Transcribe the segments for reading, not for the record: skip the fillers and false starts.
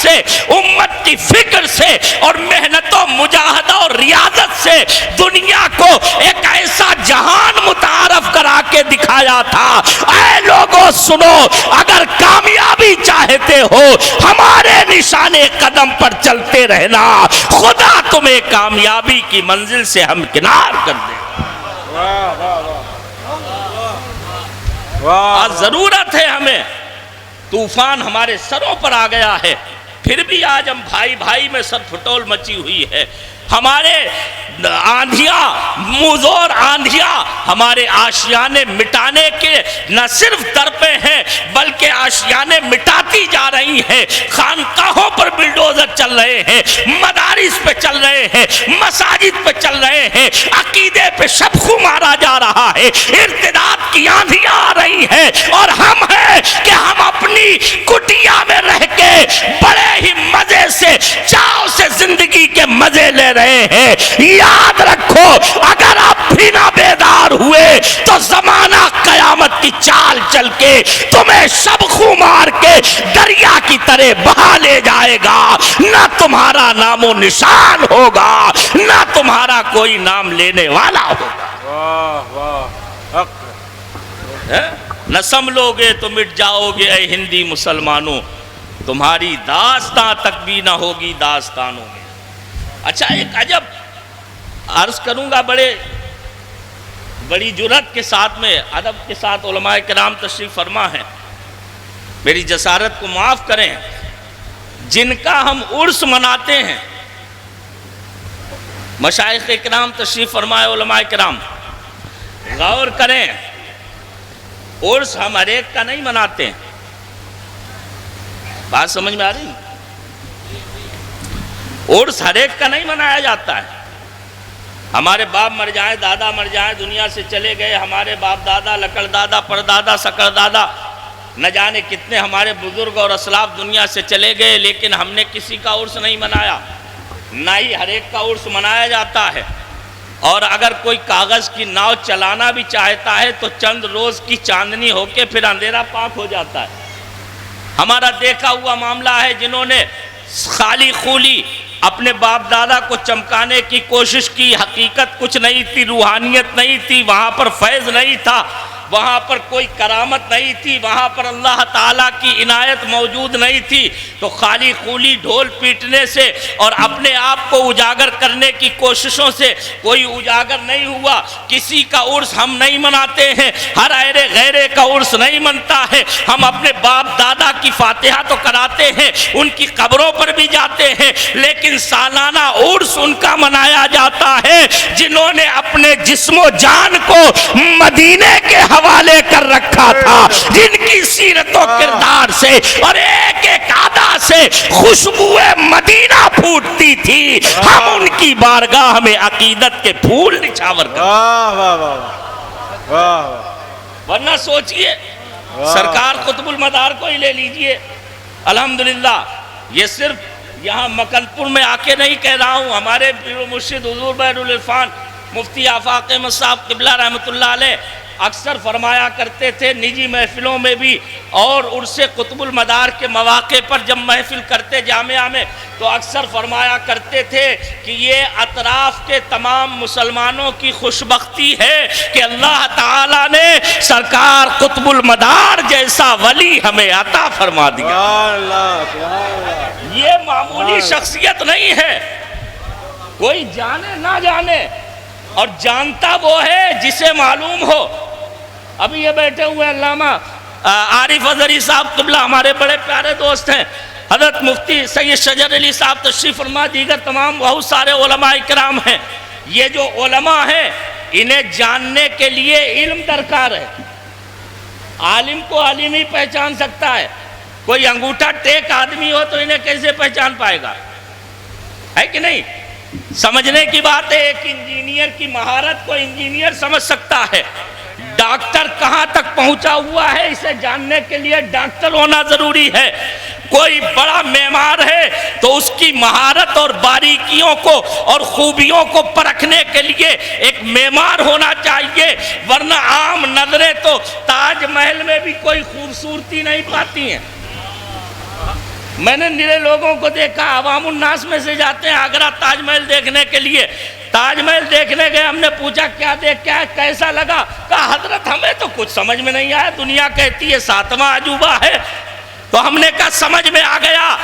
سے، امت کی فکر سے اور محنت و مجاہدہ اور ریاضت سے دنیا کو ایک ایسا جہان متعارف کرا کے دکھایا تھا۔ اے لوگوں سنو، اگر کامیابی چاہتے ہو ہمارے نشان قدم پر چلتے رہنا، خدا تمہیں کامیابی کی منزل سے ہمکنار کر دے۔ آج ضرورت ہے ہمیں، طوفان ہمارے سروں پر آ گیا ہے، پھر بھی آج ہم بھائی بھائی میں سر پھٹول مچی ہوئی ہے۔ ہمارے آندھیاں، مزور آندھیاں ہمارے آشیانے مٹانے کے نہ صرف در پہ ہیں بلکہ آشیانے مٹاتی جا رہی ہیں۔ خانقاہوں پر بلڈوزر چل رہے ہیں، مدارس پہ چل رہے ہیں، مساجد پہ چل رہے ہیں، عقیدے پہ شبخو مارا جا رہا ہے، ارتداد کی آندھیاں آ رہی ہیں، اور ہم ہیں کہ ہم اپنی کٹیا میں رہ کے بڑے ہی مزے سے، چاؤ سے زندگی کے مزے لے رہے ہیں۔ یاد رکھو، اگر آپ بھی نہ بیدار ہوئے تو زمانہ قیامت کی چال چل کے تمہیں شبخو مار کے دریا کی طرح بہا لے جائے گا، نہ تمہارا نام و نشان ہوگا، نہ تمہارا کوئی نام لینے والا ہوگا۔ واہ واہ، حق نہ سنبھلو گے تو مٹ جاؤ گے اے ہندی مسلمانوں، تمہاری داستان تک بھی نہ ہوگی داستانوں میں۔ اچھا، ایک عجب عرض کروں گا، بڑی جرات کے ساتھ میں، ادب کے ساتھ علماء کرام تشریف فرما ہیں، میری جسارت کو معاف کریں، جن کا ہم عرس مناتے ہیں، مشائخ کرام تشریف فرمائے، علماء کرام غور کریں، عرس ہم ہر ایک کا نہیں مناتے ہیں۔ بات سمجھ میں آ رہی؟ عرس ہر ایک کا نہیں منایا جاتا ہے۔ ہمارے باپ مر جائیں، دادا مر جائیں، دنیا سے چلے گئے، ہمارے باپ دادا، لکڑ دادا، پردادا، سکڑ دادا، نہ جانے کتنے ہمارے بزرگ اور اسلاف دنیا سے چلے گئے، لیکن ہم نے کسی کا عرس نہیں منایا، نہ ہی ہر ایک کا عرس منایا جاتا ہے۔ اور اگر کوئی کاغذ کی ناؤ چلانا بھی چاہتا ہے تو چند روز کی چاندنی ہو کے پھر اندھیرا پاک ہو جاتا ہے۔ ہمارا دیکھا ہوا معاملہ ہے، جنہوں نے خالی خولی اپنے باپ دادا کو چمکانے کی کوشش کی، حقیقت کچھ نہیں تھی، روحانیت نہیں تھی، وہاں پر فیض نہیں تھا، وہاں پر کوئی کرامت نہیں تھی، وہاں پر اللہ تعالیٰ کی عنایت موجود نہیں تھی، تو خالی خولی ڈھول پیٹنے سے اور اپنے آپ کو اجاگر کرنے کی کوششوں سے کوئی اجاگر نہیں ہوا۔ کسی کا عرس ہم نہیں مناتے ہیں، ہر ایرے غیرے کا عرس نہیں منتا ہے۔ ہم اپنے باپ دادا کی فاتحہ تو کراتے ہیں، ان کی قبروں پر بھی جاتے ہیں، لیکن سالانہ عرس ان کا منایا جاتا ہے جنہوں نے اپنے جسم و جان کو مدینے کے حوالے کر رکھا تھا، جن کی سیرت و کردار سے اور ایک ایک ادا سے خوشبو مدینہ پھوٹتی تھی۔ ہم ان کی بارگاہ میں عقیدت کے پھول نچھاور کرتے ہیں۔ واہ واہ واہ واہ، ورنہ سوچئے سرکار قطب المدار کو ہی لے لیجئے، الحمدللہ یہ صرف یہاں مکن پور میں آ کے نہیں کہہ رہا ہوں، ہمارے پیر و مرشد حضور بحر العرفان مفتی آفاق احمد صاحب قبلہ رحمۃ اللہ علیہ اکثر فرمایا کرتے تھے، نجی محفلوں میں بھی اور عرس قطب المدار کے مواقع پر جب محفل کرتے جامعہ میں تو اکثر فرمایا کرتے تھے کہ یہ اطراف کے تمام مسلمانوں کی خوشبختی ہے کہ اللہ تعالیٰ نے سرکار قطب المدار جیسا ولی ہمیں عطا فرما دیا۔ یہ معمولی شخصیت نہیں ہے، کوئی جانے نہ جانے، اور جانتا وہ ہے جسے معلوم ہو۔ ابھی یہ بیٹھے ہوئے علامہ عارف اظہری صاحب قبلہ ہمارے بڑے پیارے دوست ہیں، حضرت مفتی سید شجر علی صاحب تشریف فرما، دیگر تمام بہت سارے علماء کرام ہیں۔ یہ جو علماء ہیں انہیں جاننے کے لیے علم درکار ہے، عالم کو عالم ہی پہچان سکتا ہے، کوئی انگوٹھا ٹیک آدمی ہو تو انہیں کیسے پہچان پائے گا، ہے کہ نہیں؟ سمجھنے کی بات ہے، ایک انجینئر کی مہارت کو انجینئر سمجھ سکتا ہے، ڈاکٹر کہاں تک پہنچا ہوا ہے اسے جاننے کے لیے ڈاکٹر ہونا ضروری ہے۔ کوئی بڑا معمار ہے تو اس کی مہارت اور باریکیوں کو اور خوبیوں کو پرکھنے کے لیے ایک معمار ہونا چاہیے، ورنہ عام نظریں تو تاج محل میں بھی کوئی خوبصورتی نہیں پاتی ہیں۔ میں نے نرے لوگوں کو دیکھا، عوام الناس میں سے جاتے ہیں آگرہ تاج محل دیکھنے کے لیے، تاج محل دیکھنے گئے، ہم نے پوچھا کیا دیکھ کیا کیسا لگا؟ کہا حضرت ہمیں تو کچھ سمجھ میں نہیں آیا، دنیا کہتی ہے 7واں عجوبہ ہے۔ تو ہم نے کہا سمجھ میں آ گیا،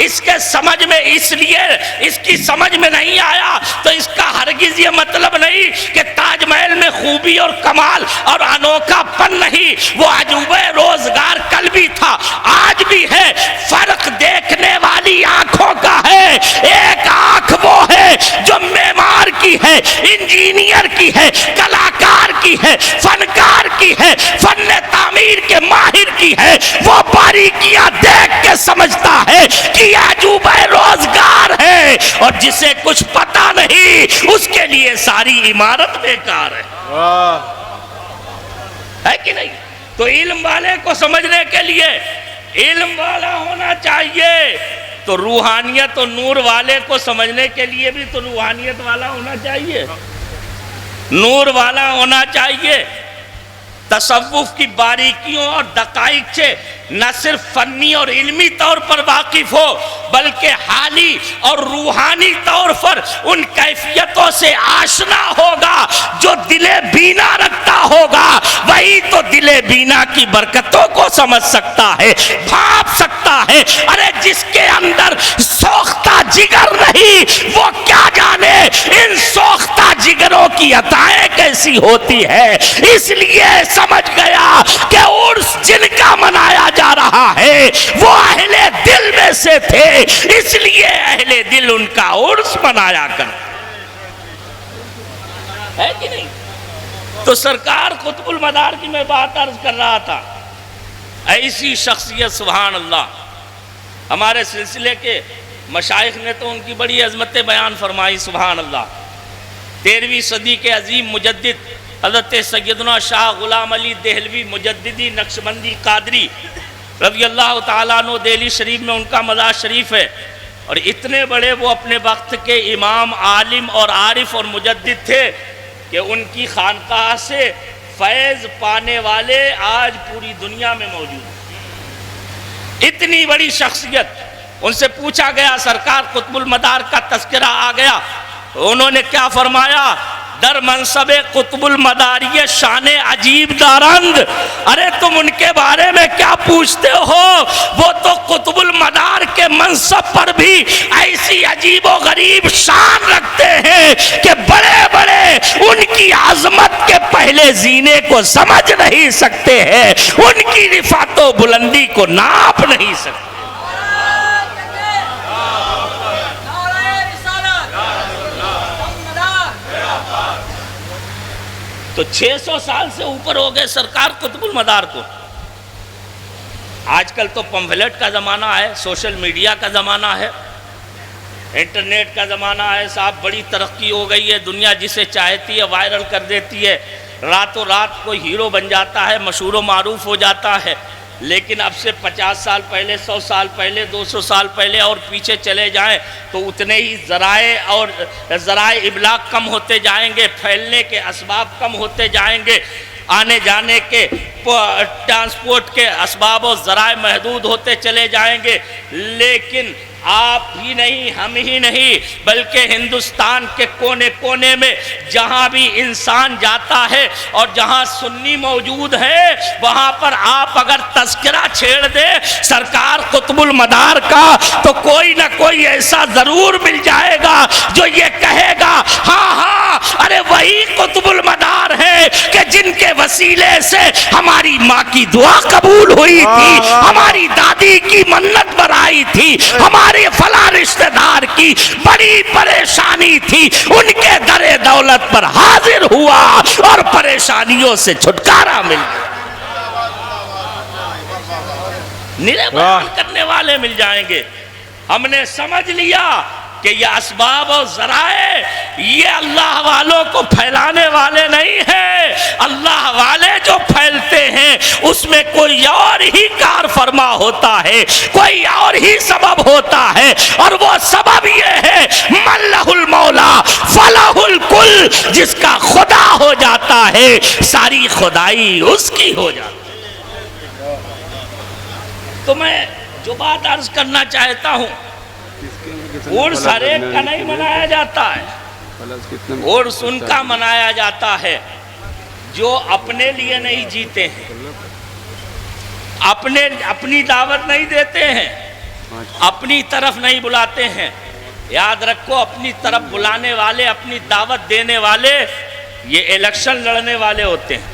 اس کے سمجھ میں اس لیے اس کی سمجھ میں نہیں آیا تو اس کا ہرگز یہ مطلب نہیں کہ تاج محل میں خوبی اور کمال اور انوکھا پن نہیں، وہ عجوبہ روزگار کل بھی تھا آج بھی ہے، فرق دیکھنے والی آنکھوں کا ہے۔ ایک آنکھ وہ ہے جو معمار کی ہے، انجینئر کی ہے، کلاکار کی ہے، فنکار کی ہے، فن تعمیر کے ماہر کی ہے، وہ باریکیاں دیکھ کے سمجھتا ہے کہ یہ عجوبہ روزگار ہے، اور جسے کچھ پتا نہیں اس کے لیے ساری عمارت بیکار ہے۔ ہے کہ نہیں؟ تو علم والے کو سمجھنے کے لیے علم والا ہونا چاہیے، تو روحانیت اور نور والے کو سمجھنے کے لیے بھی تو روحانیت والا ہونا چاہیے، نور والا ہونا چاہیے۔ تصوف کی باریکیوں اور دقائق سے نہ صرف فنی اور علمی طور پر واقف ہو بلکہ حالی اور روحانی طور پر ان کیفیتوں سے آشنا ہوگا جو دل بینا رکھتا ہوگا، وہی تو دل بینا کی برکتوں کو سمجھ سکتا ہے، بھانپ سکتا ہے۔ ارے جس کے اندر سوختہ جگر نہیں وہ کیا جانے ان سوختہ جگروں کی عطائیں کیسی ہوتی ہے۔ اس لیے سمجھ گیا کہ عرس جن کا منایا جا رہا ہے وہ اہل دل میں سے تھے، اس لیے اہل دل ان کا عرس منایا کرتے ہے کہ نہیں؟ تو سرکار قطب المدار کی میں بات عرض کر رہا تھا، ایسی شخصیت سبحان اللہ، ہمارے سلسلے کے مشائخ نے تو ان کی بڑی عظمتیں بیان فرمائی سبحان اللہ۔ 13ویں صدی کے عظیم مجدد حضرت سیدنا شاہ غلام علی دہلوی مجددی نقشبندی قادری رضی اللہ تعالیٰ عنہ، دہلی شریف میں ان کا مزار شریف ہے، اور اتنے بڑے وہ اپنے وقت کے امام، عالم اور عارف اور مجدد تھے کہ ان کی خانقاہ سے فیض پانے والے آج پوری دنیا میں موجود ہیں۔ اتنی بڑی شخصیت، ان سے پوچھا گیا سرکار قطب المدار کا تذکرہ آ گیا، انہوں نے کیا فرمایا؟ در منصب قطب المداری شان عجیب دارند۔ ارے تم ان کے بارے میں کیا پوچھتے ہو؟ وہ تو قطب المدار کے منصب پر بھی ایسی عجیب و غریب شان رکھتے ہیں کہ بڑے بڑے ان کی عظمت کے پہلے زینے کو سمجھ نہیں سکتے ہیں، ان کی رفعت و بلندی کو ناپ نہیں سکتے۔ تو 600 سال سے اوپر ہو گئے سرکار قطب المدار کو۔ آج کل تو پمفلیٹ کا زمانہ ہے، سوشل میڈیا کا زمانہ ہے، انٹرنیٹ کا زمانہ ہے صاحب، بڑی ترقی ہو گئی ہے، دنیا جسے چاہتی ہے وائرل کر دیتی ہے، راتوں رات کوئی ہیرو بن جاتا ہے، مشہور و معروف ہو جاتا ہے۔ لیکن اب سے 50 سال پہلے، 100 سال پہلے، 200 سال پہلے اور پیچھے چلے جائیں تو اتنے ہی ذرائع اور ذرائع ابلاغ کم ہوتے جائیں گے، پھیلنے کے اسباب کم ہوتے جائیں گے، آنے جانے کے ٹرانسپورٹ کے اسباب و ذرائع محدود ہوتے چلے جائیں گے، لیکن آپ ہی نہیں، ہم ہی نہیں، بلکہ ہندوستان کے کونے کونے میں جہاں بھی انسان جاتا ہے اور جہاں سنی موجود ہے وہاں پر آپ اگر تذکرہ چھیڑ دے سرکار قطب المدار کا تو کوئی نہ کوئی ایسا ضرور مل جائے گا جو یہ کہے گا ہاں ہاں ارے وہی قطب المدار ہے کہ جن کے وسیلے سے ہماری ماں کی دعا قبول ہوئی تھی، ہماری دادی کی منت برائی تھی، ہمارے فلاں رشتہ دار کی بڑی پریشانی تھی، ان کے در دولت پر حاضر ہوا اور پریشانیوں سے چھٹکارا مل گیا۔ نرے بیان کرنے والے مل جائیں گے۔ ہم نے سمجھ لیا کہ یہ اسباب و ذرائع یہ اللہ والوں کو پھیلانے والے نہیں ہیں، اللہ والے جو پھیلتے ہیں اس میں کوئی اور ہی کار فرما ہوتا ہے، کوئی اور ہی سبب ہوتا ہے، اور وہ سبب یہ ہے من لہ المولا فلہ الکل، جس کا خدا ہو جاتا ہے ساری خدائی اس کی ہو جاتی ہے۔ تو میں جو بات عرض کرنا چاہتا ہوں، عرس ہر ایک کا نہیں منایا جاتا ہے، عرس ان کا منایا جاتا ہے جو اپنے لیے نہیں جیتے ہیں، اپنی دعوت نہیں دیتے ہیں، اپنی طرف نہیں بلاتے ہیں۔ یاد رکھو، اپنی طرف بلانے والے، اپنی دعوت دینے والے یہ الیکشن لڑنے والے ہوتے ہیں۔